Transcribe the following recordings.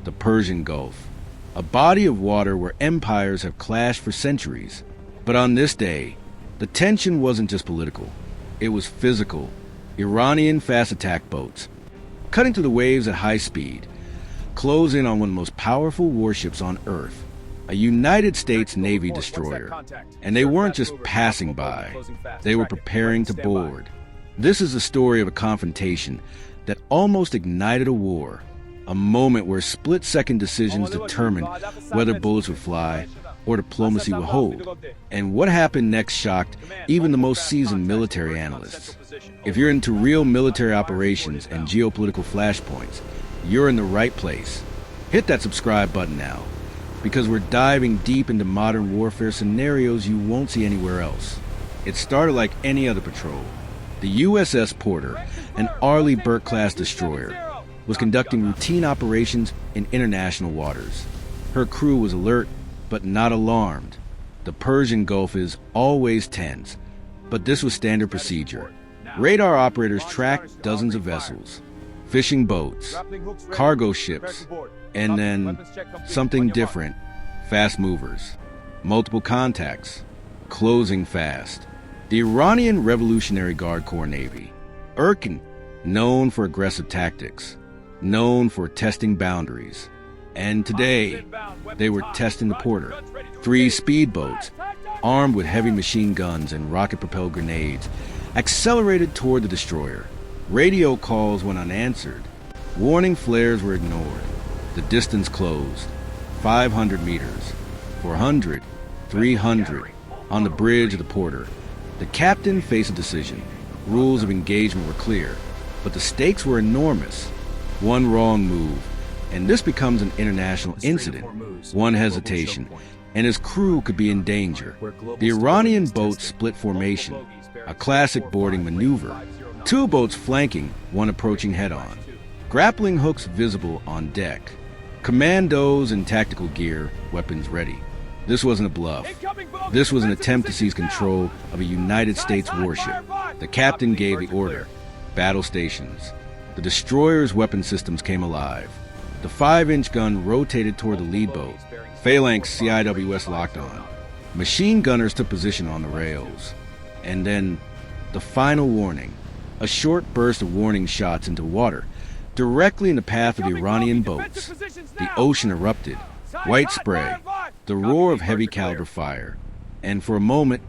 the Persian Gulf, a body of water where empires have clashed for centuries. But on this day, the tension wasn't just political, it was physical. Iranian fast attack boats, cutting through the waves at high speed, close in on one of the most powerful warships on Earth, a United States Navy destroyer. And they weren't just passing by, they were preparing to board. This is the story of a confrontation that almost ignited a war, a moment where split-second decisions determined whether bullets would fly or diplomacy would hold. And what happened next shocked even the most seasoned military analysts. If you're into real military operations and geopolitical flashpoints, you're in the right place. Hit that subscribe button now, because we're diving deep into modern warfare scenarios you won't see anywhere else. It started like any other patrol. The USS Porter, an Arleigh Burke-class destroyer, was conducting routine operations in international waters. Her crew was alert, but not alarmed. The Persian Gulf is always tense, but this was standard procedure. Radar operators tracked dozens of vessels, fishing boats, cargo ships, and then something different, fast movers, multiple contacts, closing fast. The Iranian Revolutionary Guard Corps Navy, IRGC, known for aggressive tactics, known for testing boundaries. And today, they were testing the Porter. 3 speedboats, armed with heavy machine guns and rocket-propelled grenades, accelerated toward the destroyer. Radio calls went unanswered. Warning flares were ignored. The distance closed. 500 meters, 400, 300. On the bridge of the Porter, the captain faced a decision. Rules of engagement were clear, but the stakes were enormous. One wrong move, and this becomes an international incident. One hesitation, and his crew could be in danger. The Iranian boat split formation, a classic boarding maneuver. 2 boats flanking, one approaching head-on. Grappling hooks visible on deck. Commandos in tactical gear, weapons ready. This wasn't a bluff. This was an attempt to seize control of a United States warship. The captain gave the order. Battle stations. The destroyer's weapon systems came alive. The 5-inch gun rotated toward the lead boat. Phalanx CIWS locked on. Machine gunners took position on the rails. And then, the final warning. A short burst of warning shots into water, directly in the path of the Iranian boats. The ocean erupted. White spray. The roar of heavy caliber fire. And for a moment,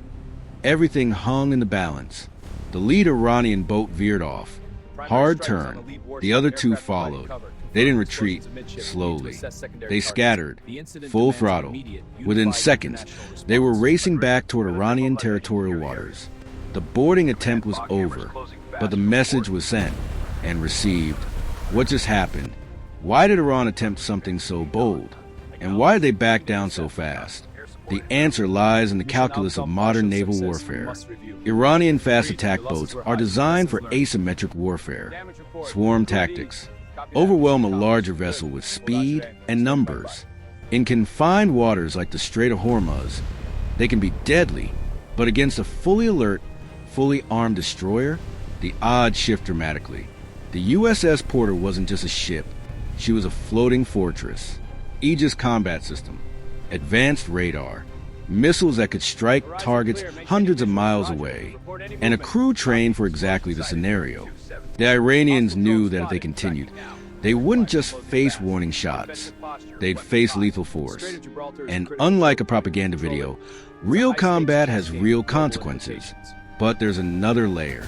everything hung in the balance. The lead Iranian boat veered off. Hard turn. The other 2 followed. They didn't retreat slowly. They scattered, full throttle. Within seconds, they were racing back toward Iranian territorial waters. The boarding attempt was over, but the message was sent and received. What just happened? Why did Iran attempt something so bold? And why did they back down so fast? The answer lies in the calculus of modern naval warfare. Iranian fast attack boats are designed for asymmetric warfare, swarm tactics. Overwhelm a larger vessel with speed and numbers. In confined waters like the Strait of Hormuz, they can be deadly, but against a fully alert, fully armed destroyer, the odds shift dramatically. The USS Porter wasn't just a ship, she was a floating fortress. Aegis combat system, advanced radar, missiles that could strike targets hundreds of miles away, and a crew trained for exactly the scenario. The Iranians knew that if they continued, they wouldn't just face warning shots, they'd face lethal force. And unlike a propaganda video, real combat has real consequences. But there's another layer.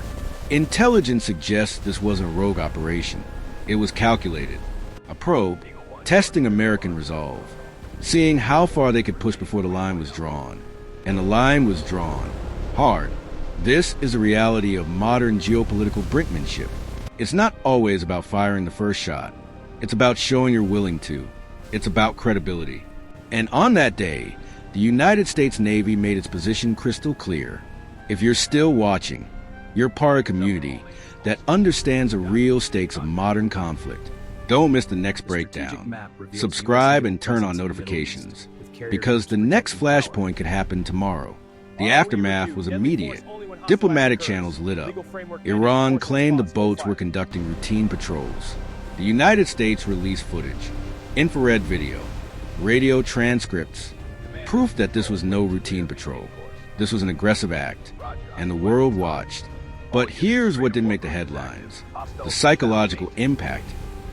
Intelligence suggests this wasn't a rogue operation. It was calculated. A probe, testing American resolve, seeing how far they could push before the line was drawn. And the line was drawn. Hard. This is the reality of modern geopolitical brinkmanship. It's not always about firing the first shot. It's about showing you're willing to. It's about credibility. And on that day, the United States Navy made its position crystal clear. If you're still watching, you're part of a community that understands the real stakes of modern conflict. Don't miss the next breakdown. Subscribe and turn on notifications, because the next flashpoint could happen tomorrow. The aftermath was immediate. Diplomatic channels lit up. Iran claimed the boats were conducting routine patrols. The United States released footage. Infrared video, radio transcripts, proof that this was no routine patrol. This was an aggressive act, and the world watched. But here's what didn't make the headlines: the psychological impact.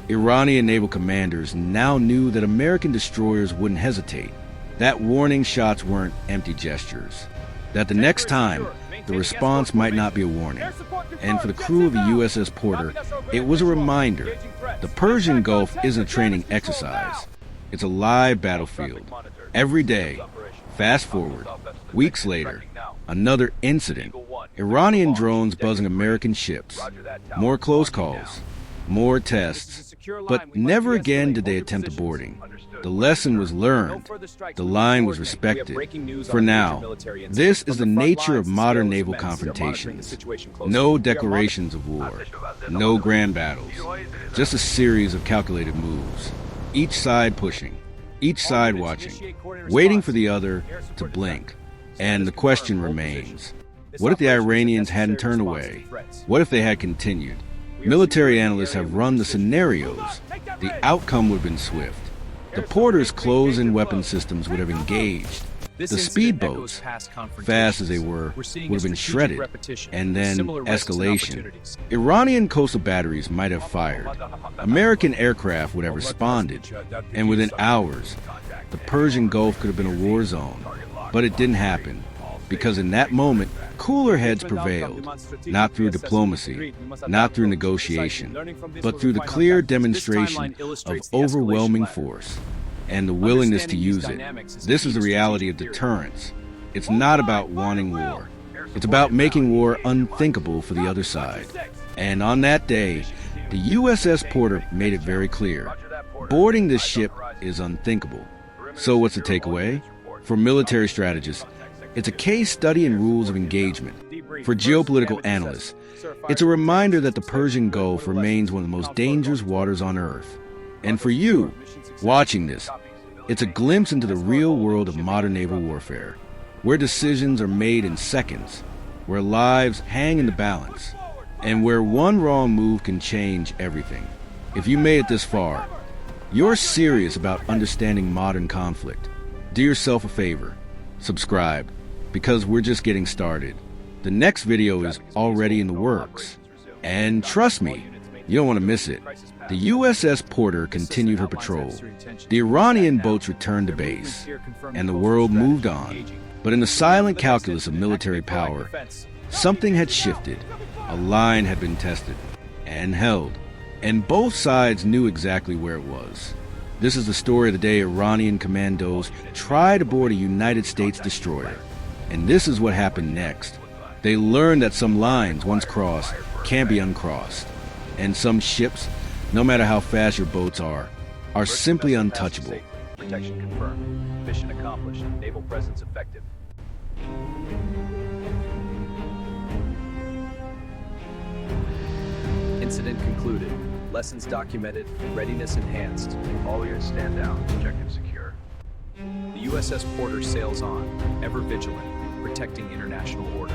Iranian naval commanders now knew that American destroyers wouldn't hesitate, that warning shots weren't empty gestures, that the next time the response might not be a warning. And for the crew of the USS Porter, it was a reminder: the Persian Gulf isn't a training exercise. It's a live battlefield. Every day, fast forward, weeks later, another incident. Iranian drones buzzing American ships. More close calls, more tests. But never again did they attempt a boarding. The lesson was learned. The line was respected. For now, this is the nature of modern naval confrontations. No declarations of war, no grand battles, just a series of calculated moves. Each side pushing, each side watching, waiting for the other to blink. And the question remains: what if the Iranians hadn't turned away? What if they had continued? Military analysts have run the scenarios. The outcome would have been swift. The Porter's close-in weapon systems would have engaged. The speedboats, fast as they were, would have been shredded. And then escalation. Iranian coastal batteries might have fired. American aircraft would have responded. And within hours, the Persian Gulf could have been a war zone. But it didn't happen, because in that moment, cooler heads prevailed, not through diplomacy, not through negotiation, but through the clear demonstration of overwhelming force and the willingness to use it. This is the reality of deterrence. It's not about wanting war. It's about making war unthinkable for the other side. And on that day, the USS Porter made it very clear: boarding this ship is unthinkable. So what's the takeaway? For military strategists, it's a case study in rules of engagement. For geopolitical analysts, it's a reminder that the Persian Gulf remains one of the most dangerous waters on Earth. And for you, watching this, it's a glimpse into the real world of modern naval warfare, where decisions are made in seconds, where lives hang in the balance, and where one wrong move can change everything. If you made it this far, you're serious about understanding modern conflict. Do yourself a favor. Subscribe, because we're just getting started. The next video is already in the works. And trust me, you don't want to miss it. The USS Porter continued her patrol. The Iranian boats returned to base, and the world moved on. But in the silent calculus of military power, something had shifted. A line had been tested and held, and both sides knew exactly where it was. This is the story of the day Iranian Commandos tried to board a United States destroyer. And this is what happened next. They learned that some lines, once crossed, can't be uncrossed. And some ships, no matter how fast your boats are simply untouchable. Protection confirmed. Mission accomplished. Naval presence effective. Incident concluded. Lessons documented. Readiness enhanced. All units stand down. Objective secure. The USS Porter sails on, ever vigilant, protecting international order.